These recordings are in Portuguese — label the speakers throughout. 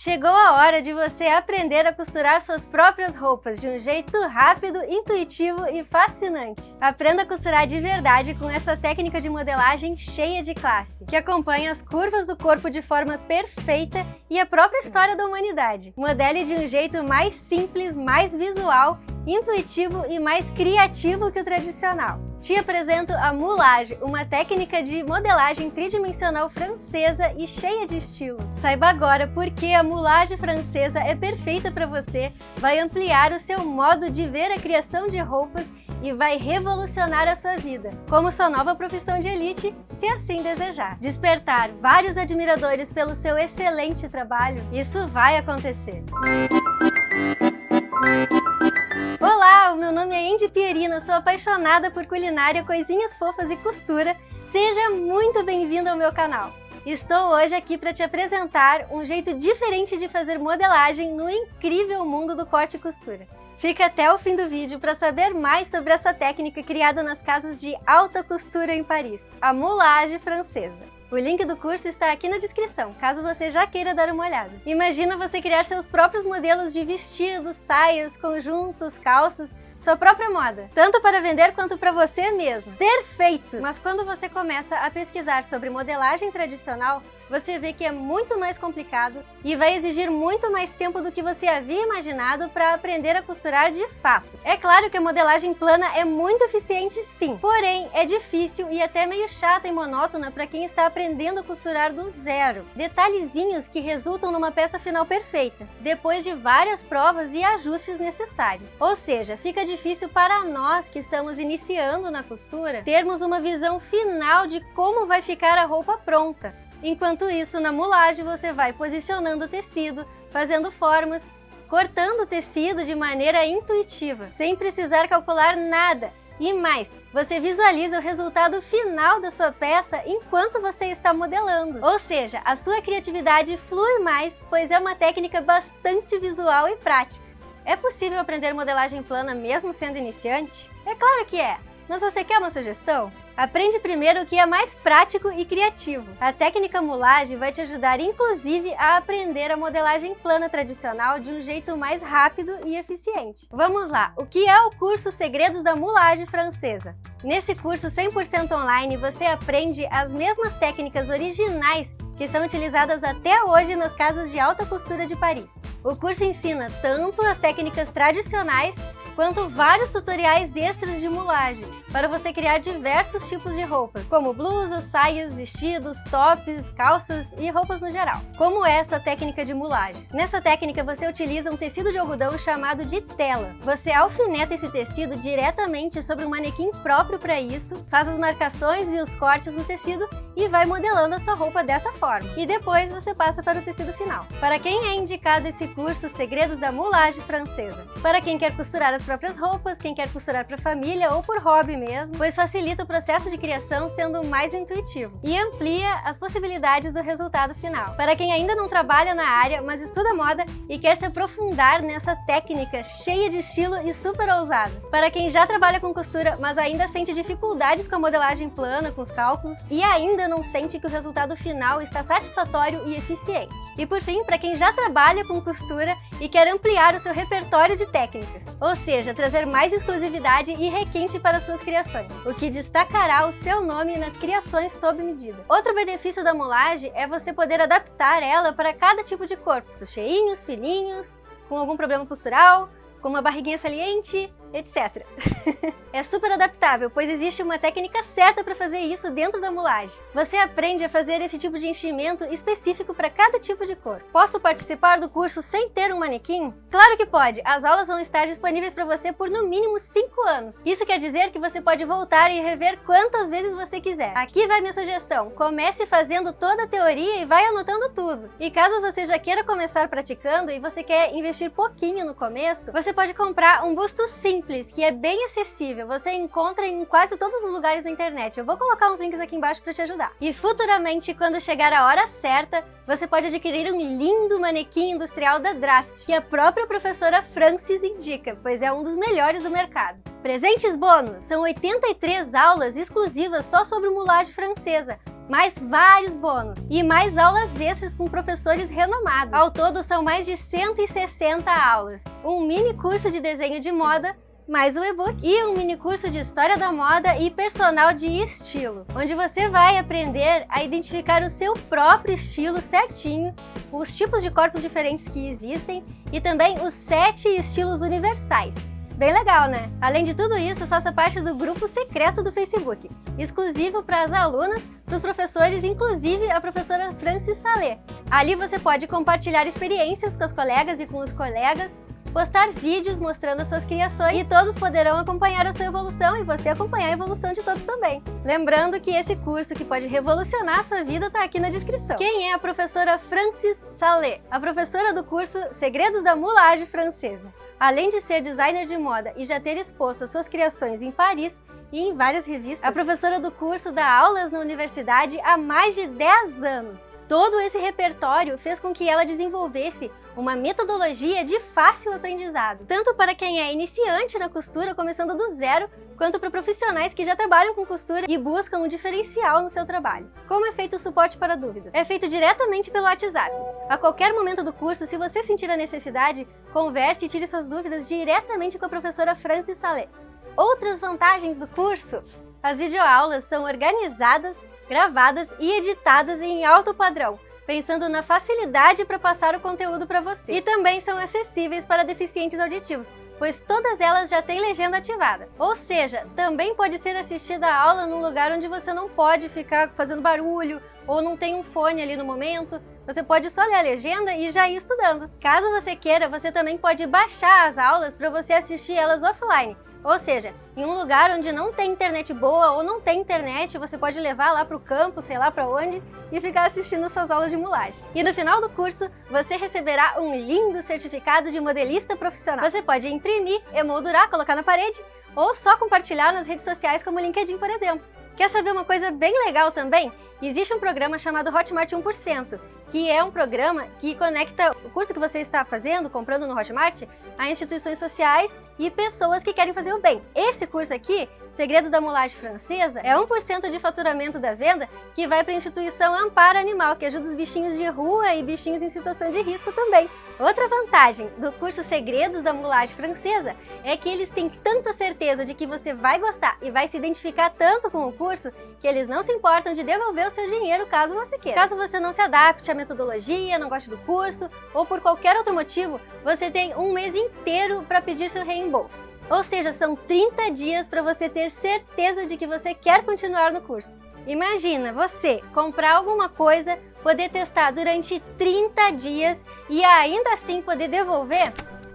Speaker 1: Chegou a hora de você aprender a costurar suas próprias roupas de um jeito rápido, intuitivo e fascinante. Aprenda a costurar de verdade com essa técnica de modelagem cheia de classe, que acompanha as curvas do corpo de forma perfeita e a própria história da humanidade. Modele de um jeito mais simples, mais visual, intuitivo e mais criativo que o tradicional. Te apresento a moulage, uma técnica de modelagem tridimensional francesa e cheia de estilo. Saiba agora por que a moulage francesa é perfeita para você, vai ampliar o seu modo de ver a criação de roupas e vai revolucionar a sua vida, como sua nova profissão de elite, se assim desejar. Despertar vários admiradores pelo seu excelente trabalho, isso vai acontecer. Olá, o meu nome é Andy Pierina, sou apaixonada por culinária, coisinhas fofas e costura. Seja muito bem-vindo ao meu canal. Estou hoje aqui para te apresentar um jeito diferente de fazer modelagem no incrível mundo do corte e costura. Fica até o fim do vídeo para saber mais sobre essa técnica criada nas casas de alta costura em Paris, a moulage francesa. O link do curso está aqui na descrição, caso você já queira dar uma olhada. Imagina você criar seus próprios modelos de vestidos, saias, conjuntos, calças, sua própria moda, tanto para vender quanto para você mesmo. Perfeito! Mas quando você começa a pesquisar sobre modelagem tradicional, você vê que é muito mais complicado e vai exigir muito mais tempo do que você havia imaginado para aprender a costurar de fato. É claro que a modelagem plana é muito eficiente sim, porém é difícil e até meio chata e monótona para quem está aprendendo a costurar do zero. Detalhezinhos que resultam numa peça final perfeita, depois de várias provas e ajustes necessários. Ou seja, fica difícil para nós que estamos iniciando na costura termos uma visão final de como vai ficar a roupa pronta. Enquanto isso, na moulage você vai posicionando o tecido, fazendo formas, cortando o tecido de maneira intuitiva, sem precisar calcular nada. E mais, você visualiza o resultado final da sua peça enquanto você está modelando. Ou seja, a sua criatividade flui mais, pois é uma técnica bastante visual e prática. É possível aprender modelagem plana mesmo sendo iniciante? É claro que é! Mas você quer uma sugestão? Aprende primeiro o que é mais prático e criativo. A técnica moulage vai te ajudar inclusive a aprender a modelagem plana tradicional de um jeito mais rápido e eficiente. Vamos lá, o que é o curso Segredos da Moulage Francesa? Nesse curso 100% online você aprende as mesmas técnicas originais que são utilizadas até hoje nas casas de alta costura de Paris. O curso ensina tanto as técnicas tradicionais quanto vários tutoriais extras de moulage, para você criar diversos tipos de roupas, como blusas, saias, vestidos, tops, calças e roupas no geral. Como é essa técnica de moulage? Nessa técnica você utiliza um tecido de algodão chamado de tela. Você alfineta esse tecido diretamente sobre um manequim próprio para isso, faz as marcações e os cortes no tecido e vai modelando a sua roupa dessa forma. E depois você passa para o tecido final. Para quem é indicado esse curso Segredos da Moulage Francesa? Para quem quer costurar as próprias roupas, quem quer costurar para família ou por hobby mesmo, pois facilita o processo de criação sendo mais intuitivo e amplia as possibilidades do resultado final. Para quem ainda não trabalha na área, mas estuda moda e quer se aprofundar nessa técnica cheia de estilo e super ousada. Para quem já trabalha com costura, mas ainda sente dificuldades com a modelagem plana, com os cálculos, e ainda não sente que o resultado final está satisfatório e eficiente. E por fim, para quem já trabalha com costura e quer ampliar o seu repertório de técnicas, ou seja, trazer mais exclusividade e requinte para suas criações, o que destacará o seu nome nas criações sob medida. Outro benefício da moulage é você poder adaptar ela para cada tipo de corpo, os cheinhos, fininhos, com algum problema postural, com uma barriguinha saliente, etc. É super adaptável, pois existe uma técnica certa para fazer isso dentro da moulage. Você aprende a fazer esse tipo de enchimento específico para cada tipo de cor. Posso participar do curso sem ter um manequim? Claro que pode! As aulas vão estar disponíveis para você por no mínimo 5 anos. Isso quer dizer que você pode voltar e rever quantas vezes você quiser. Aqui vai minha sugestão: comece fazendo toda a teoria e vai anotando tudo. E caso você já queira começar praticando e você quer investir pouquinho no começo, você pode comprar um busto simples, que é bem acessível, você encontra em quase todos os lugares da internet. Eu vou colocar uns links aqui embaixo para te ajudar. E futuramente, quando chegar a hora certa, você pode adquirir um lindo manequim industrial da Draft, que a própria professora Francis indica, pois é um dos melhores do mercado. Presentes bônus! São 83 aulas exclusivas só sobre moulage francesa, mais vários bônus e mais aulas extras com professores renomados. Ao todo, são mais de 160 aulas, um mini curso de desenho de moda, mais um e-book e um mini curso de história da moda e personal de estilo, onde você vai aprender a identificar o seu próprio estilo certinho, os tipos de corpos diferentes que existem e também os 7 estilos universais. Bem legal, né? Além de tudo isso, faça parte do grupo secreto do Facebook, exclusivo para as alunas, para os professores, inclusive a professora Francis Salé. Ali você pode compartilhar experiências com as colegas e com os colegas, postar vídeos mostrando as suas criações e todos poderão acompanhar a sua evolução e você acompanhar a evolução de todos também. Lembrando que esse curso que pode revolucionar a sua vida está aqui na descrição. Quem é a professora Francis Salé? A professora do curso Segredos da Moulage Francesa. Além de ser designer de moda e já ter exposto as suas criações em Paris e em várias revistas, a professora do curso dá aulas na universidade há mais de 10 anos. Todo esse repertório fez com que ela desenvolvesse uma metodologia de fácil aprendizado, tanto para quem é iniciante na costura, começando do zero, quanto para profissionais que já trabalham com costura e buscam um diferencial no seu trabalho. Como é feito o suporte para dúvidas? É feito diretamente pelo WhatsApp. A qualquer momento do curso, se você sentir a necessidade, converse e tire suas dúvidas diretamente com a professora Francis Salé. Outras vantagens do curso: as videoaulas são organizadas, gravadas e editadas em alto padrão, pensando na facilidade para passar o conteúdo para você. E também são acessíveis para deficientes auditivos, pois todas elas já têm legenda ativada. Ou seja, também pode ser assistida a aula num lugar onde você não pode ficar fazendo barulho ou não tem um fone ali no momento. Você pode só ler a legenda e já ir estudando. Caso você queira, você também pode baixar as aulas para você assistir elas offline. Ou seja, em um lugar onde não tem internet boa ou não tem internet, você pode levar lá para o campo, sei lá para onde, e ficar assistindo suas aulas de moulagem. E no final do curso, você receberá um lindo certificado de modelista profissional. Você pode imprimir, emoldurar, colocar na parede, ou só compartilhar nas redes sociais como o LinkedIn, por exemplo. Quer saber uma coisa bem legal também? Existe um programa chamado Hotmart 1%, que é um programa que conecta o curso que você está fazendo, comprando no Hotmart, a instituições sociais e pessoas que querem fazer o bem. Esse curso aqui, Segredos da Moulage Francesa, é 1% de faturamento da venda que vai para a instituição Amparo Animal, que ajuda os bichinhos de rua e bichinhos em situação de risco também. Outra vantagem do curso Segredos da Moulage Francesa é que eles têm tanta certeza de que você vai gostar e vai se identificar tanto com o curso que eles não se importam de devolver o seu dinheiro caso você queira. Caso você não se adapte à metodologia, não goste do curso ou por qualquer outro motivo, você tem um mês inteiro para pedir seu reembolso. Ou seja, são 30 dias para você ter certeza de que você quer continuar no curso. Imagina você comprar alguma coisa, poder testar durante 30 dias e ainda assim poder devolver?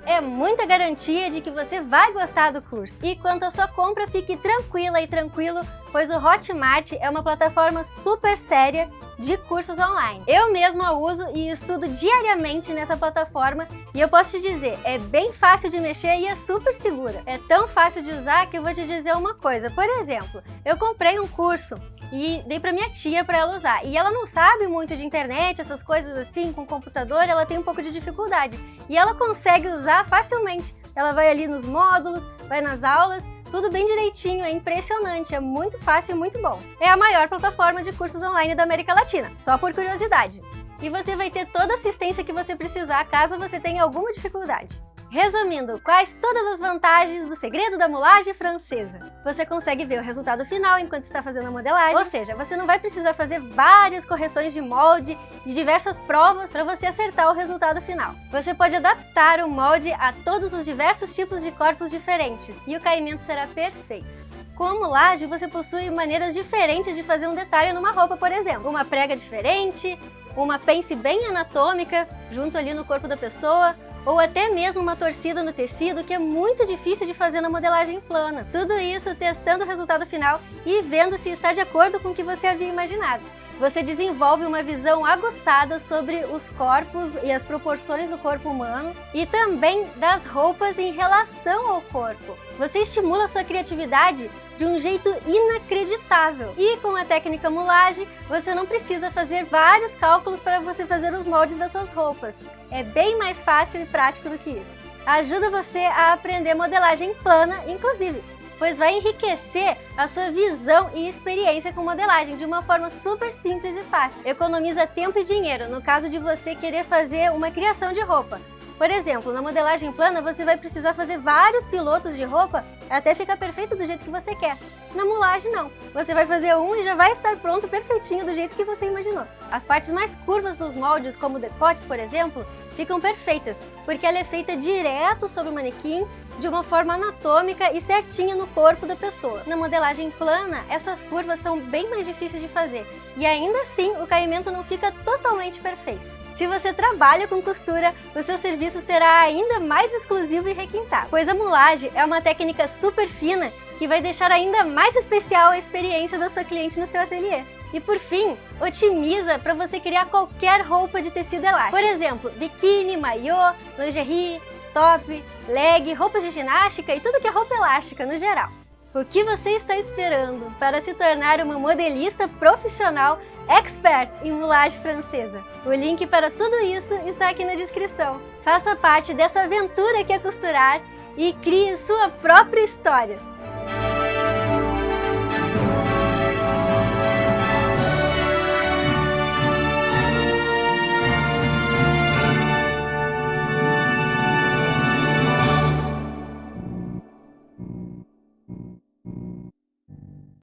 Speaker 1: É muita garantia de que você vai gostar do curso. E quanto à sua compra, fique tranquila e tranquilo, pois o Hotmart é uma plataforma super séria de cursos online. Eu mesma uso e estudo diariamente nessa plataforma e eu posso te dizer, é bem fácil de mexer e é super segura. É tão fácil de usar que eu vou te dizer uma coisa. Por exemplo, eu comprei um curso e dei para minha tia para ela usar. E ela não sabe muito de internet, essas coisas assim, com computador, ela tem um pouco de dificuldade. E ela consegue usar facilmente. Ela vai ali nos módulos, vai nas aulas, tudo bem direitinho, é impressionante, é muito fácil e muito bom. É a maior plataforma de cursos online da América Latina, só por curiosidade. E você vai ter toda a assistência que você precisar caso você tenha alguma dificuldade. Resumindo, quais todas as vantagens do Segredo da Moulage Francesa? Você consegue ver o resultado final enquanto está fazendo a modelagem, ou seja, você não vai precisar fazer várias correções de molde e diversas provas para você acertar o resultado final. Você pode adaptar o molde a todos os diversos tipos de corpos diferentes e o caimento será perfeito. Com a moulage, você possui maneiras diferentes de fazer um detalhe numa roupa, por exemplo. Uma prega diferente, uma pence bem anatômica junto ali no corpo da pessoa, ou até mesmo uma torcida no tecido que é muito difícil de fazer na modelagem plana. Tudo isso testando o resultado final e vendo se está de acordo com o que você havia imaginado. Você desenvolve uma visão aguçada sobre os corpos e as proporções do corpo humano e também das roupas em relação ao corpo. Você estimula a sua criatividade de um jeito inacreditável. E com a técnica moulage, você não precisa fazer vários cálculos para você fazer os moldes das suas roupas. É bem mais fácil e prático do que isso. Ajuda você a aprender modelagem plana, inclusive. pois vai enriquecer a sua visão e experiência com modelagem de uma forma super simples e fácil. Economiza tempo e dinheiro no caso de você querer fazer uma criação de roupa. Por exemplo, na modelagem plana você vai precisar fazer vários pilotos de roupa até ficar perfeito do jeito que você quer. Na mulagem não, você vai fazer um e já vai estar pronto perfeitinho do jeito que você imaginou. As partes mais curvas dos moldes, como decotes, por exemplo, ficam perfeitas, porque ela é feita direto sobre o manequim, de uma forma anatômica e certinha no corpo da pessoa. Na modelagem plana, essas curvas são bem mais difíceis de fazer, e ainda assim o caimento não fica totalmente perfeito. Se você trabalha com costura, o seu serviço será ainda mais exclusivo e requintado, pois a mulagem é uma técnica super fina que vai deixar ainda mais especial a experiência da sua cliente no seu ateliê. E por fim, otimiza para você criar qualquer roupa de tecido elástico. Por exemplo, biquíni, maiô, lingerie, top, leg, roupas de ginástica e tudo que é roupa elástica no geral. O que você está esperando para se tornar uma modelista profissional expert em mulagem francesa? O link para tudo isso está aqui na descrição. Faça parte dessa aventura que é costurar e crie sua própria história.